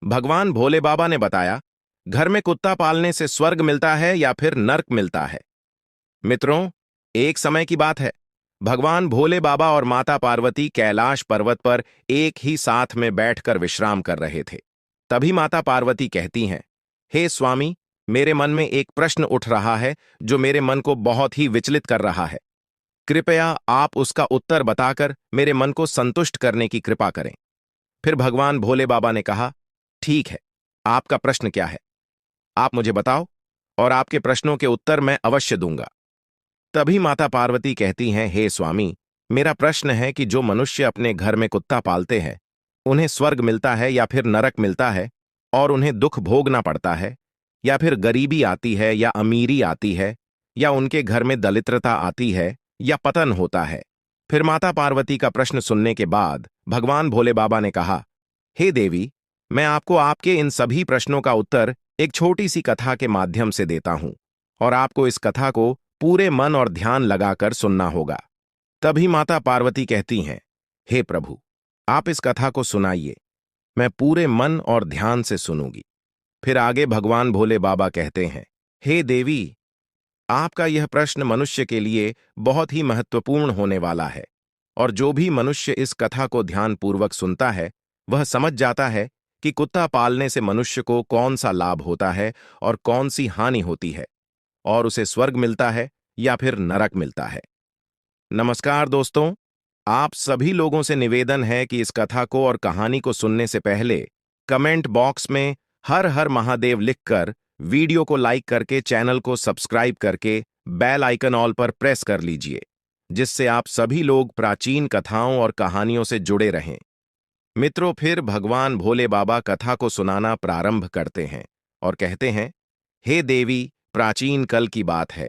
भगवान भोले बाबा ने बताया, घर में कुत्ता पालने से स्वर्ग मिलता है या फिर नर्क मिलता है। मित्रों, एक समय की बात है। भगवान भोले बाबा और माता पार्वती कैलाश पर्वत पर एक ही साथ में बैठकर विश्राम कर रहे थे। तभी माता पार्वती कहती हैं, हे स्वामी, मेरे मन में एक प्रश्न उठ रहा है जो मेरे मन को बहुत ही विचलित कर रहा है। कृपया आप उसका उत्तर बताकर मेरे मन को संतुष्ट करने की कृपा करें। फिर भगवान भोले बाबा ने कहा, ठीक है, आपका प्रश्न क्या है? आप मुझे बताओ और आपके प्रश्नों के उत्तर मैं अवश्य दूंगा। तभी माता पार्वती कहती हैं, हे स्वामी, मेरा प्रश्न है कि जो मनुष्य अपने घर में कुत्ता पालते हैं, उन्हें स्वर्ग मिलता है या फिर नरक मिलता है, और उन्हें दुख भोगना पड़ता है, या फिर गरीबी आती है या अमीरी आती है, या उनके घर में दरिद्रता आती है या पतन होता है। फिर माता पार्वती का प्रश्न सुनने के बाद भगवान भोले बाबा ने कहा, हे देवी, मैं आपको आपके इन सभी प्रश्नों का उत्तर एक छोटी सी कथा के माध्यम से देता हूं, और आपको इस कथा को पूरे मन और ध्यान लगाकर सुनना होगा। तभी माता पार्वती कहती हैं, हे प्रभु, आप इस कथा को सुनाइए, मैं पूरे मन और ध्यान से सुनूंगी। फिर आगे भगवान भोले बाबा कहते हैं, हे देवी, आपका यह प्रश्न मनुष्य के लिए बहुत ही महत्वपूर्ण होने वाला है, और जो भी मनुष्य इस कथा को ध्यानपूर्वक सुनता है, वह समझ जाता है कि कुत्ता पालने से मनुष्य को कौन सा लाभ होता है और कौन सी हानि होती है, और उसे स्वर्ग मिलता है या फिर नरक मिलता है। नमस्कार दोस्तों, आप सभी लोगों से निवेदन है कि इस कथा को और कहानी को सुनने से पहले कमेंट बॉक्स में हर हर महादेव लिखकर, वीडियो को लाइक करके, चैनल को सब्सक्राइब करके बेल आइकन ऑल पर प्रेस कर लीजिए, जिससे आप सभी लोग प्राचीन कथाओं और कहानियों से जुड़े रहें। मित्रों, फिर भगवान भोले बाबा कथा को सुनाना प्रारंभ करते हैं और कहते हैं, हे देवी, प्राचीन कल की बात है।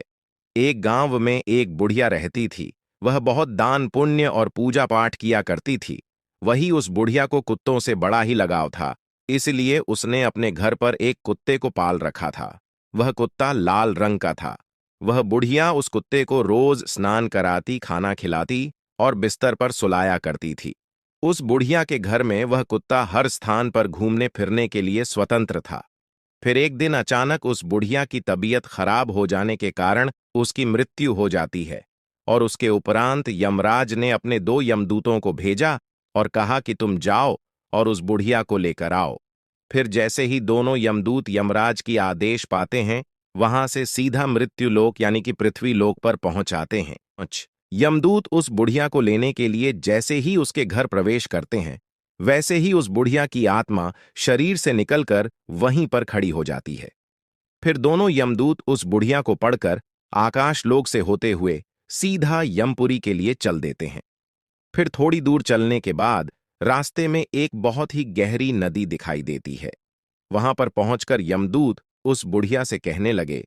एक गांव में एक बुढ़िया रहती थी। वह बहुत दान पुण्य और पूजा पाठ किया करती थी। वही उस बुढ़िया को कुत्तों से बड़ा ही लगाव था, इसलिए उसने अपने घर पर एक कुत्ते को पाल रखा था। वह कुत्ता लाल रंग का था। वह बुढ़िया उस कुत्ते को रोज स्नान कराती, खाना खिलाती और बिस्तर पर सुलाया करती थी। उस बुढ़िया के घर में वह कुत्ता हर स्थान पर घूमने फिरने के लिए स्वतंत्र था। फिर एक दिन अचानक उस बुढ़िया की तबीयत खराब हो जाने के कारण उसकी मृत्यु हो जाती है, और उसके उपरांत यमराज ने अपने 2 यमदूतों को भेजा और कहा कि तुम जाओ और उस बुढ़िया को लेकर आओ। फिर जैसे ही दोनों यमदूत यमराज की आदेश पाते हैं, वहां से सीधा मृत्यु लोक यानी कि पृथ्वी लोक पर पहुंच आते हैं। यमदूत उस बुढ़िया को लेने के लिए जैसे ही उसके घर प्रवेश करते हैं, वैसे ही उस बुढ़िया की आत्मा शरीर से निकलकर वहीं पर खड़ी हो जाती है। फिर दोनों यमदूत उस बुढ़िया को पढ़कर आकाश लोक से होते हुए सीधा यमपुरी के लिए चल देते हैं। फिर थोड़ी दूर चलने के बाद रास्ते में एक बहुत ही गहरी नदी दिखाई देती है। वहां पर पहुंचकर यमदूत उस बुढ़िया से कहने लगे,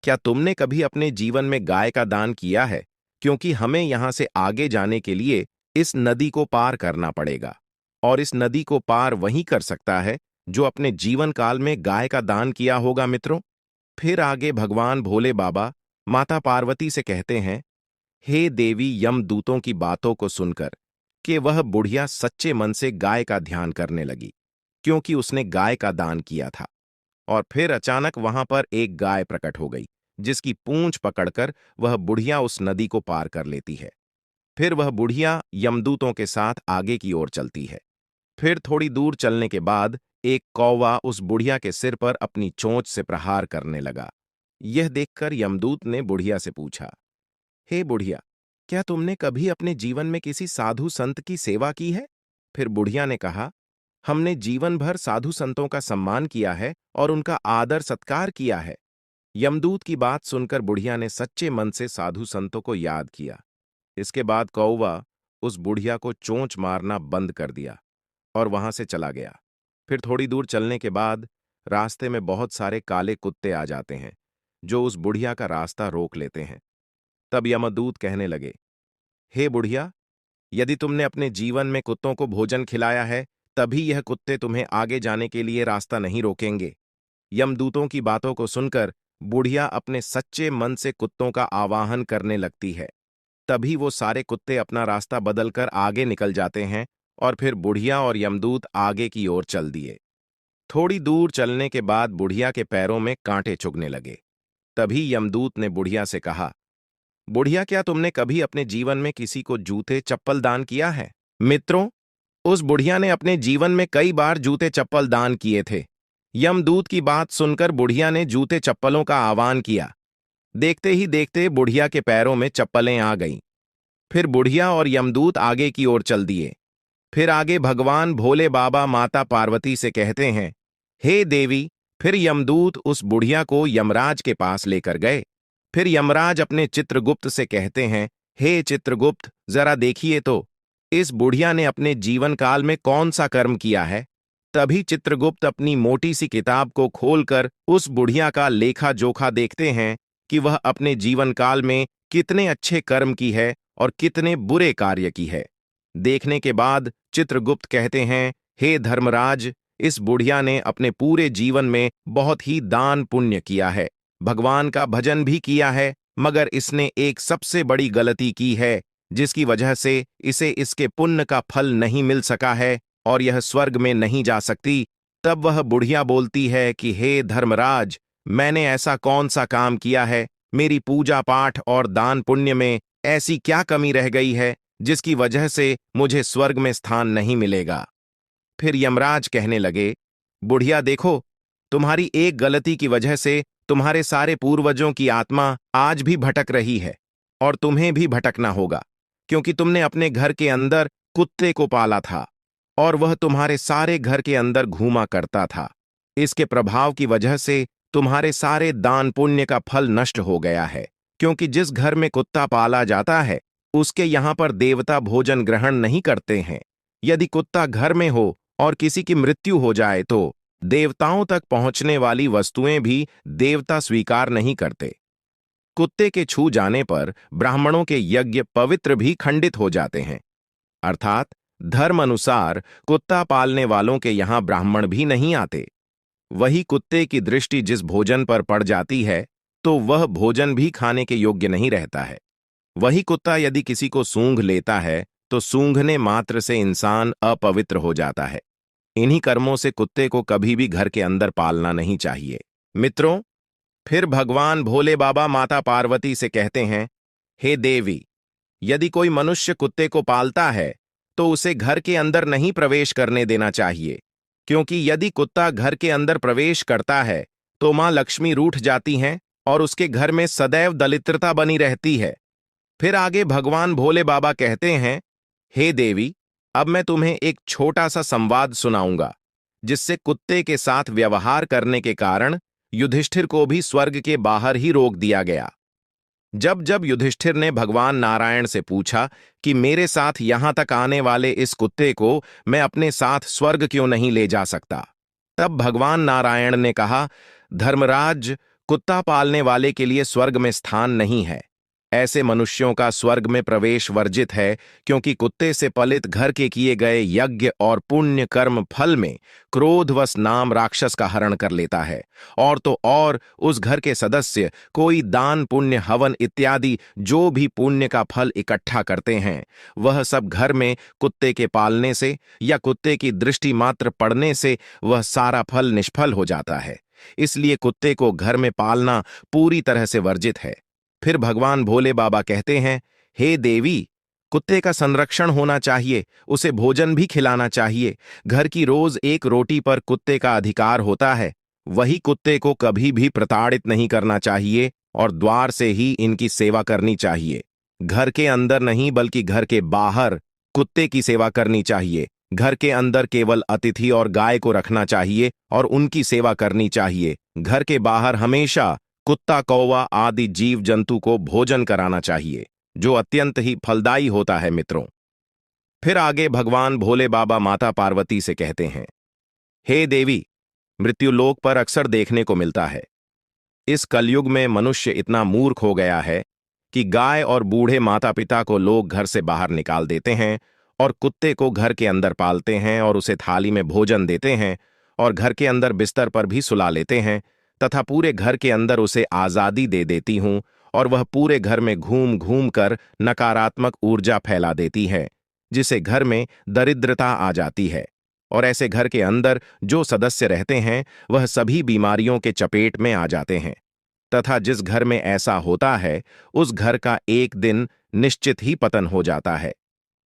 क्या तुमने कभी अपने जीवन में गाय का दान किया है? क्योंकि हमें यहां से आगे जाने के लिए इस नदी को पार करना पड़ेगा, और इस नदी को पार वही कर सकता है जो अपने जीवन काल में गाय का दान किया होगा। मित्रों, फिर आगे भगवान भोले बाबा माता पार्वती से कहते हैं, हे देवी, यमदूतों की बातों को सुनकर कि वह बुढ़िया सच्चे मन से गाय का ध्यान करने लगी, क्योंकि उसने गाय का दान किया था। और फिर अचानक वहां पर एक गाय प्रकट हो गई, जिसकी पूंछ पकड़कर वह बुढ़िया उस नदी को पार कर लेती है। फिर वह बुढ़िया यमदूतों के साथ आगे की ओर चलती है। फिर थोड़ी दूर चलने के बाद एक कौवा उस बुढ़िया के सिर पर अपनी चोंच से प्रहार करने लगा। यह देखकर यमदूत ने बुढ़िया से पूछा, हे बुढ़िया, क्या तुमने कभी अपने जीवन में किसी साधु संत की सेवा की है? फिर बुढ़िया ने कहा, हमने जीवन भर साधु संतों का सम्मान किया है और उनका आदर सत्कार किया है। यमदूत की बात सुनकर बुढ़िया ने सच्चे मन से साधु संतों को याद किया। इसके बाद कौवा उस बुढ़िया को चोंच मारना बंद कर दिया और वहां से चला गया। फिर थोड़ी दूर चलने के बाद रास्ते में बहुत सारे काले कुत्ते आ जाते हैं, जो उस बुढ़िया का रास्ता रोक लेते हैं। तब यमदूत कहने लगे, हे बुढ़िया, यदि तुमने अपने जीवन में कुत्तों को भोजन खिलाया है, तभी यह कुत्ते तुम्हें आगे जाने के लिए रास्ता नहीं रोकेंगे। यमदूतों की बातों को सुनकर बुढ़िया अपने सच्चे मन से कुत्तों का आवाहन करने लगती है। तभी वो सारे कुत्ते अपना रास्ता बदलकर आगे निकल जाते हैं, और फिर बुढ़िया और यमदूत आगे की ओर चल दिए। थोड़ी दूर चलने के बाद बुढ़िया के पैरों में कांटे चुभने लगे। तभी यमदूत ने बुढ़िया से कहा, बुढ़िया, क्या तुमने कभी अपने जीवन में किसी को जूते चप्पल दान किया है? मित्रों, उस बुढ़िया ने अपने जीवन में कई बार जूते चप्पल दान किए थे। यमदूत की बात सुनकर बुढ़िया ने जूते चप्पलों का आह्वान किया। देखते ही देखते बुढ़िया के पैरों में चप्पलें आ गईं। फिर बुढ़िया और यमदूत आगे की ओर चल दिए। फिर आगे भगवान भोले बाबा माता पार्वती से कहते हैं, हे देवी। फिर यमदूत उस बुढ़िया को यमराज के पास लेकर गए। फिर यमराज अपने चित्रगुप्त से कहते हैं, हे चित्रगुप्त, जरा देखिए तो इस बुढ़िया ने अपने जीवन काल में कौन सा कर्म किया है। तभी चित्रगुप्त अपनी मोटी सी किताब को खोलकर उस बुढ़िया का लेखा जोखा देखते हैं कि वह अपने जीवन काल में कितने अच्छे कर्म की है और कितने बुरे कार्य की है। देखने के बाद चित्रगुप्त कहते हैं, हे धर्मराज, इस बुढ़िया ने अपने पूरे जीवन में बहुत ही दान पुण्य किया है, भगवान का भजन भी किया है, मगर इसने एक सबसे बड़ी गलती की है जिसकी वजह से इसे इसके पुण्य का फल नहीं मिल सका है और यह स्वर्ग में नहीं जा सकती। तब वह बुढ़िया बोलती है कि हे धर्मराज, मैंने ऐसा कौन सा काम किया है, मेरी पूजा पाठ और दान पुण्य में ऐसी क्या कमी रह गई है जिसकी वजह से मुझे स्वर्ग में स्थान नहीं मिलेगा। फिर यमराज कहने लगे, बुढ़िया देखो, तुम्हारी एक गलती की वजह से तुम्हारे सारे पूर्वजों की आत्मा आज भी भटक रही है और तुम्हें भी भटकना होगा, क्योंकि तुमने अपने घर के अंदर कुत्ते को पाला था और वह तुम्हारे सारे घर के अंदर घूमा करता था। इसके प्रभाव की वजह से तुम्हारे सारे दान पुण्य का फल नष्ट हो गया है, क्योंकि जिस घर में कुत्ता पाला जाता है उसके यहां पर देवता भोजन ग्रहण नहीं करते हैं। यदि कुत्ता घर में हो और किसी की मृत्यु हो जाए तो देवताओं तक पहुंचने वाली वस्तुएं भी देवता स्वीकार नहीं करते। कुत्ते के छू जाने पर ब्राह्मणों के यज्ञ पवित्र भी खंडित हो जाते हैं। अर्थात धर्म अनुसार कुत्ता पालने वालों के यहां ब्राह्मण भी नहीं आते। वही कुत्ते की दृष्टि जिस भोजन पर पड़ जाती है तो वह भोजन भी खाने के योग्य नहीं रहता है। वही कुत्ता यदि किसी को सूंघ लेता है तो सूंघने मात्र से इंसान अपवित्र हो जाता है। इन्हीं कर्मों से कुत्ते को कभी भी घर के अंदर पालना नहीं चाहिए। मित्रों, फिर भगवान भोले बाबा माता पार्वती से कहते हैं, हे देवी, यदि कोई मनुष्य कुत्ते को पालता है तो उसे घर के अंदर नहीं प्रवेश करने देना चाहिए, क्योंकि यदि कुत्ता घर के अंदर प्रवेश करता है तो मां लक्ष्मी रूठ जाती हैं और उसके घर में सदैव दरिद्रता बनी रहती है। फिर आगे भगवान भोले बाबा कहते हैं, हे देवी, अब मैं तुम्हें एक छोटा सा संवाद सुनाऊंगा जिससे कुत्ते के साथ व्यवहार करने के कारण युधिष्ठिर को भी स्वर्ग के बाहर ही रोक दिया गया। जब जब युधिष्ठिर ने भगवान नारायण से पूछा कि मेरे साथ यहां तक आने वाले इस कुत्ते को मैं अपने साथ स्वर्ग क्यों नहीं ले जा सकता, तब भगवान नारायण ने कहा, धर्मराज, कुत्ता पालने वाले के लिए स्वर्ग में स्थान नहीं है। ऐसे मनुष्यों का स्वर्ग में प्रवेश वर्जित है, क्योंकि कुत्ते से पलित घर के किए गए यज्ञ और पुण्य कर्म फल में क्रोधवश नाम राक्षस का हरण कर लेता है। और तो और उस घर के सदस्य कोई दान पुण्य हवन इत्यादि जो भी पुण्य का फल इकट्ठा करते हैं, वह सब घर में कुत्ते के पालने से या कुत्ते की दृष्टि मात्र पड़ने से वह सारा फल निष्फल हो जाता है। इसलिए कुत्ते को घर में पालना पूरी तरह से वर्जित है। फिर भगवान भोले बाबा कहते हैं, हे देवी, कुत्ते का संरक्षण होना चाहिए, उसे भोजन भी खिलाना चाहिए। घर की रोज एक रोटी पर कुत्ते का अधिकार होता है। वही कुत्ते को कभी भी प्रताड़ित नहीं करना चाहिए और द्वार से ही इनकी सेवा करनी चाहिए। घर के अंदर नहीं बल्कि घर के बाहर कुत्ते की सेवा करनी चाहिए। घर के अंदर केवल अतिथि और गाय को रखना चाहिए और उनकी सेवा करनी चाहिए। घर के बाहर हमेशा कुत्ता, कौवा आदि जीव जंतु को भोजन कराना चाहिए, जो अत्यंत ही फलदायी होता है। मित्रों, फिर आगे भगवान भोले बाबा माता पार्वती से कहते हैं, हे देवी, मृत्युलोक पर अक्सर देखने को मिलता है। इस कलयुग में मनुष्य इतना मूर्ख हो गया है कि गाय और बूढ़े माता पिता को लोग घर से बाहर निकाल देते हैं और कुत्ते को घर के अंदर पालते हैं और उसे थाली में भोजन देते हैं और घर के अंदर बिस्तर पर भी सुला लेते हैं तथा पूरे घर के अंदर उसे आजादी दे देती हूं और वह पूरे घर में घूम घूम कर नकारात्मक ऊर्जा फैला देती है, जिसे घर में दरिद्रता आ जाती है। और ऐसे घर के अंदर जो सदस्य रहते हैं वह सभी बीमारियों के चपेट में आ जाते हैं तथा जिस घर में ऐसा होता है उस घर का एक दिन निश्चित ही पतन हो जाता है।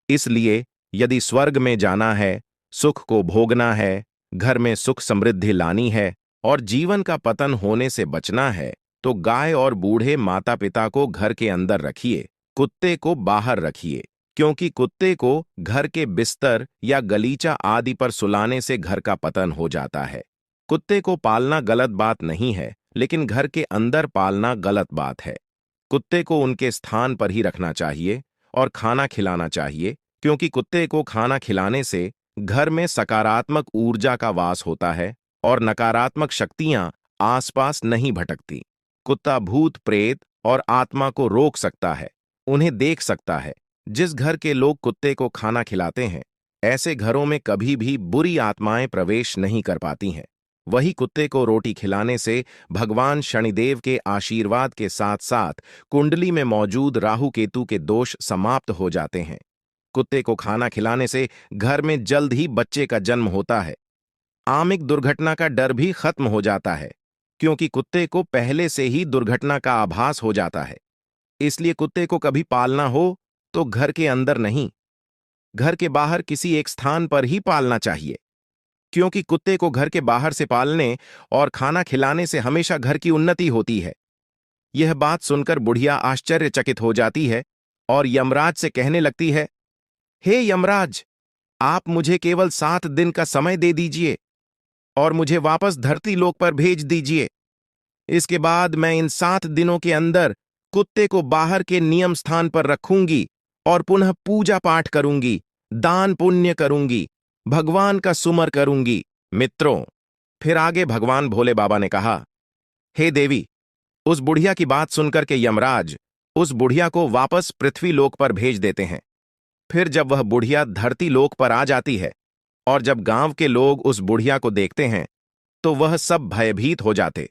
इसलिए यदि स्वर्ग में जाना है, सुख को भोगना है, घर में सुख समृद्धि लानी है और जीवन का पतन होने से बचना है, तो गाय और बूढ़े माता पिता को घर के अंदर रखिए, कुत्ते को बाहर रखिए, क्योंकि कुत्ते को घर के बिस्तर या गलीचा आदि पर सुलाने से घर का पतन हो जाता है। कुत्ते को पालना गलत बात नहीं है, लेकिन घर के अंदर पालना गलत बात है। कुत्ते को उनके स्थान पर ही रखना चाहिए और खाना खिलाना चाहिए, क्योंकि कुत्ते को खाना खिलाने से घर में सकारात्मक ऊर्जा का वास होता है और नकारात्मक शक्तियां आसपास नहीं भटकती। कुत्ता भूत प्रेत और आत्मा को रोक सकता है, उन्हें देख सकता है। जिस घर के लोग कुत्ते को खाना खिलाते हैं, ऐसे घरों में कभी भी बुरी आत्माएं प्रवेश नहीं कर पाती हैं। वही कुत्ते को रोटी खिलाने से भगवान शनिदेव के आशीर्वाद के साथ साथ कुंडली में मौजूद राहु केतु के दोष समाप्त हो जाते हैं। कुत्ते को खाना खिलाने से घर में जल्द ही बच्चे का जन्म होता है। आमिक दुर्घटना का डर भी खत्म हो जाता है, क्योंकि कुत्ते को पहले से ही दुर्घटना का आभास हो जाता है। इसलिए कुत्ते को कभी पालना हो तो घर के अंदर नहीं, घर के बाहर किसी एक स्थान पर ही पालना चाहिए, क्योंकि कुत्ते को घर के बाहर से पालने और खाना खिलाने से हमेशा घर की उन्नति होती है। यह बात सुनकर बुढ़िया आश्चर्यचकित हो जाती है और यमराज से कहने लगती है, हे यमराज, आप मुझे केवल 7 दिन का समय दे दीजिए और मुझे वापस धरती लोक पर भेज दीजिए। इसके बाद मैं इन 7 दिनों के अंदर कुत्ते को बाहर के नियम स्थान पर रखूंगी और पुनः पूजा पाठ करूंगी, दान पुण्य करूंगी, भगवान का सुमर करूंगी। मित्रों, फिर आगे भगवान भोले बाबा ने कहा, हे देवी, उस बुढ़िया की बात सुनकर के यमराज उस बुढ़िया को वापस पृथ्वी लोक पर भेज देते हैं। फिर जब वह बुढ़िया धरती लोक पर आ जाती है और जब गांव के लोग उस बुढ़िया को देखते हैं तो वह सब भयभीत हो जाते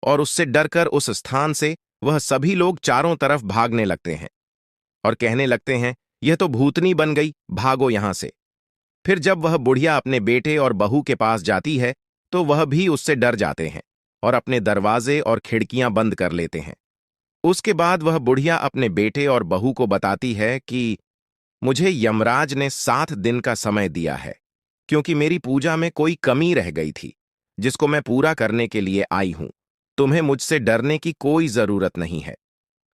और उससे डरकर उस स्थान से वह सभी लोग चारों तरफ भागने लगते हैं और कहने लगते हैं, यह तो भूतनी बन गई, भागो यहां से। फिर जब वह बुढ़िया अपने बेटे और बहू के पास जाती है तो वह भी उससे डर जाते हैं और अपने दरवाजे और खिड़कियां बंद कर लेते हैं। उसके बाद वह बुढ़िया अपने बेटे और बहू को बताती है कि मुझे यमराज ने 7 दिन का समय दिया है, क्योंकि मेरी पूजा में कोई कमी रह गई थी, जिसको मैं पूरा करने के लिए आई हूं। तुम्हें मुझसे डरने की कोई जरूरत नहीं है।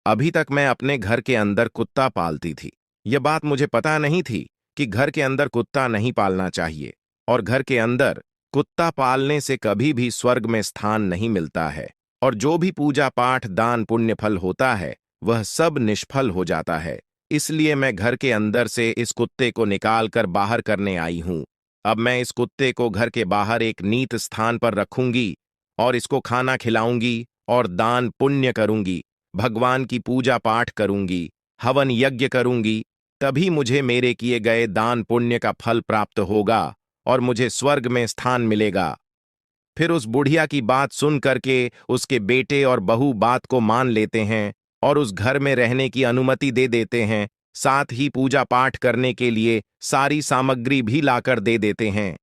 अभी तक मैं अपने घर के अंदर कुत्ता पालती थी। यह बात मुझे पता नहीं थी कि घर के अंदर कुत्ता नहीं पालना चाहिए और घर के अंदर कुत्ता पालने से कभी भी स्वर्ग में स्थान नहीं मिलता है और जो भी पूजा पाठ दान पुण्य फल होता है वह सब निष्फल हो जाता है। इसलिए मैं घर के अंदर से इस कुत्ते को निकाल कर बाहर करने आई हूं। अब मैं इस कुत्ते को घर के बाहर एक नीत स्थान पर रखूंगी और इसको खाना खिलाऊंगी और दान पुण्य करूंगी, भगवान की पूजा पाठ करूंगी, हवन यज्ञ करूंगी। तभी मुझे मेरे किए गए दान पुण्य का फल प्राप्त होगा और मुझे स्वर्ग में स्थान मिलेगा। फिर उस बुढ़िया की बात सुन करके उसके बेटे और बहू बात को मान लेते हैं और उस घर में रहने की अनुमति दे देते हैं, साथ ही पूजा पाठ करने के लिए सारी सामग्री भी लाकर दे देते हैं।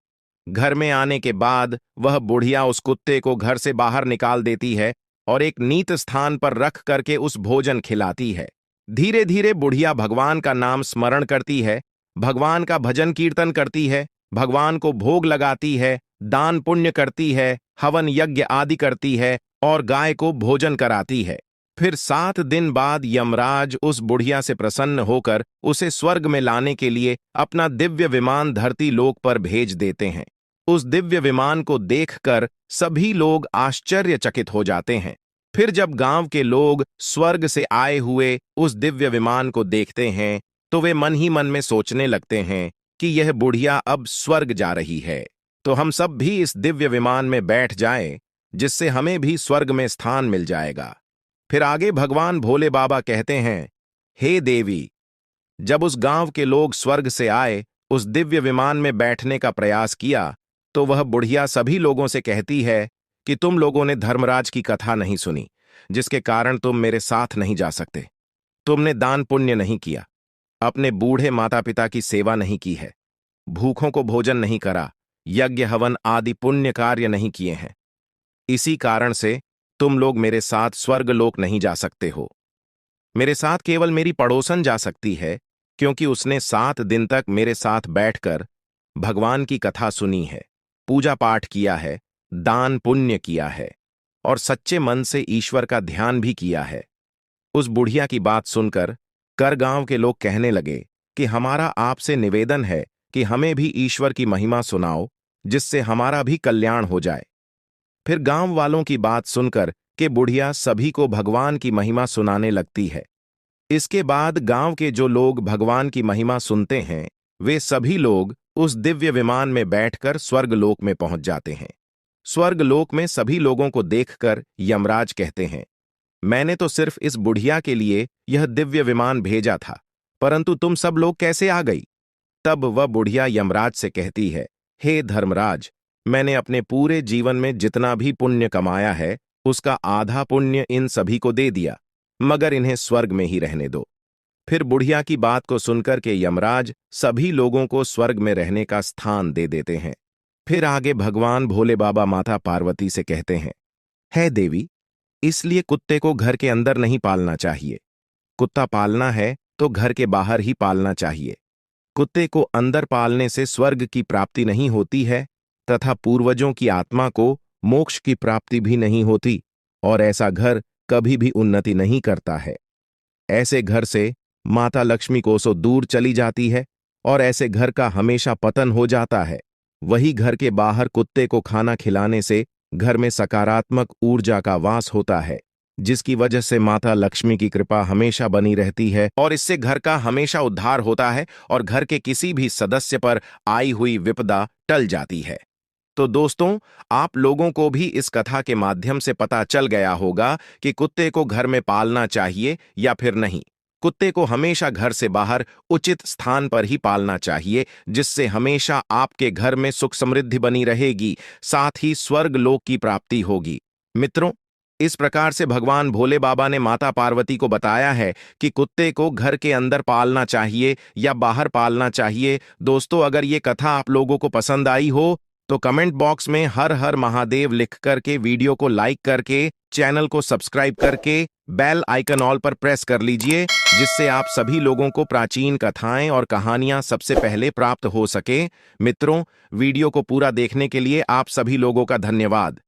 घर में आने के बाद वह बुढ़िया उस कुत्ते को घर से बाहर निकाल देती है और एक नीत स्थान पर रख करके उस भोजन खिलाती है। धीरे धीरे बुढ़िया भगवान का नाम स्मरण करती है, भगवान का भजन कीर्तन करती है, भगवान को भोग लगाती है, दान पुण्य करती है, हवन यज्ञ आदि करती है और गाय को भोजन कराती है। फिर 7 दिन बाद यमराज उस बुढ़िया से प्रसन्न होकर उसे स्वर्ग में लाने के लिए अपना दिव्य विमान धरती लोक पर भेज देते हैं। उस दिव्य विमान को देखकर सभी लोग आश्चर्यचकित हो जाते हैं। फिर जब गांव के लोग स्वर्ग से आए हुए उस दिव्य विमान को देखते हैं तो वे मन ही मन में सोचने लगते हैं कि यह बुढ़िया अब स्वर्ग जा रही है, तो हम सब भी इस दिव्य विमान में बैठ जाएं, जिससे हमें भी स्वर्ग में स्थान मिल जाएगा। फिर आगे भगवान भोले बाबा कहते हैं, हे देवी, जब उस गांव के लोग स्वर्ग से आए, उस दिव्य विमान में बैठने का प्रयास किया, तो वह बुढ़िया सभी लोगों से कहती है कि तुम लोगों ने धर्मराज की कथा नहीं सुनी, जिसके कारण तुम मेरे साथ नहीं जा सकते। तुमने दान पुण्य नहीं किया, अपने बूढ़े माता पिता की सेवा नहीं की है, भूखों को भोजन नहीं करा, यज्ञ हवन आदि पुण्य कार्य नहीं किए हैं। इसी कारण से तुम लोग मेरे साथ स्वर्गलोक नहीं जा सकते हो। मेरे साथ केवल मेरी पड़ोसन जा सकती है, क्योंकि उसने 7 दिन तक मेरे साथ बैठकर भगवान की कथा सुनी है, पूजा पाठ किया है, दान पुण्य किया है और सच्चे मन से ईश्वर का ध्यान भी किया है। उस बुढ़िया की बात सुनकर कर गांव के लोग कहने लगे कि हमारा आपसे निवेदन है कि हमें भी ईश्वर की महिमा सुनाओ, जिससे हमारा भी कल्याण हो जाए। फिर गांव वालों की बात सुनकर कि बुढ़िया सभी को भगवान की महिमा सुनाने लगती है। इसके बाद गांव के जो लोग भगवान की महिमा सुनते हैं, वे सभी लोग उस दिव्य विमान में बैठकर स्वर्गलोक में पहुंच जाते हैं। स्वर्गलोक में सभी लोगों को देखकर यमराज कहते हैं, मैंने तो सिर्फ इस बुढ़िया के लिए यह दिव्य विमान भेजा था, परंतु तुम सब लोग कैसे आ गई? तब वह बुढ़िया यमराज से कहती है, हे धर्मराज, मैंने अपने पूरे जीवन में जितना भी पुण्य कमाया है, उसका आधा पुण्य इन सभी को दे दिया, मगर इन्हें स्वर्ग में ही रहने दो। फिर बुढ़िया की बात को सुनकर के यमराज सभी लोगों को स्वर्ग में रहने का स्थान दे देते हैं। फिर आगे भगवान भोले बाबा माता पार्वती से कहते हैं, है देवी, इसलिए कुत्ते को घर के अंदर नहीं पालना चाहिए। कुत्ता पालना है तो घर के बाहर ही पालना चाहिए। कुत्ते को अंदर पालने से स्वर्ग की प्राप्ति नहीं होती है तथा पूर्वजों की आत्मा को मोक्ष की प्राप्ति भी नहीं होती, और ऐसा घर कभी भी उन्नति नहीं करता है। ऐसे घर से माता लक्ष्मी कोसों दूर चली जाती है और ऐसे घर का हमेशा पतन हो जाता है। वही घर के बाहर कुत्ते को खाना खिलाने से घर में सकारात्मक ऊर्जा का वास होता है, जिसकी वजह से माता लक्ष्मी की कृपा हमेशा बनी रहती है और इससे घर का हमेशा उद्धार होता है और घर के किसी भी सदस्य पर आई हुई विपदा टल जाती है। तो दोस्तों, आप लोगों को भी इस कथा के माध्यम से पता चल गया होगा कि कुत्ते को घर में पालना चाहिए या फिर नहीं। कुत्ते को हमेशा घर से बाहर उचित स्थान पर ही पालना चाहिए, जिससे हमेशा आपके घर में सुख समृद्धि बनी रहेगी, साथ ही स्वर्ग लोक की प्राप्ति होगी। मित्रों, इस प्रकार से भगवान भोले बाबा ने माता पार्वती को बताया है कि कुत्ते को घर के अंदर पालना चाहिए या बाहर पालना चाहिए। दोस्तों, अगर ये कथा आप लोगों को पसंद आई हो तो कमेंट बॉक्स में हर हर महादेव लिख करके वीडियो को लाइक करके चैनल को सब्सक्राइब करके बेल आइकन ऑल पर प्रेस कर लीजिए, जिससे आप सभी लोगों को प्राचीन कथाएं और कहानियां सबसे पहले प्राप्त हो सके। मित्रों, वीडियो को पूरा देखने के लिए आप सभी लोगों का धन्यवाद।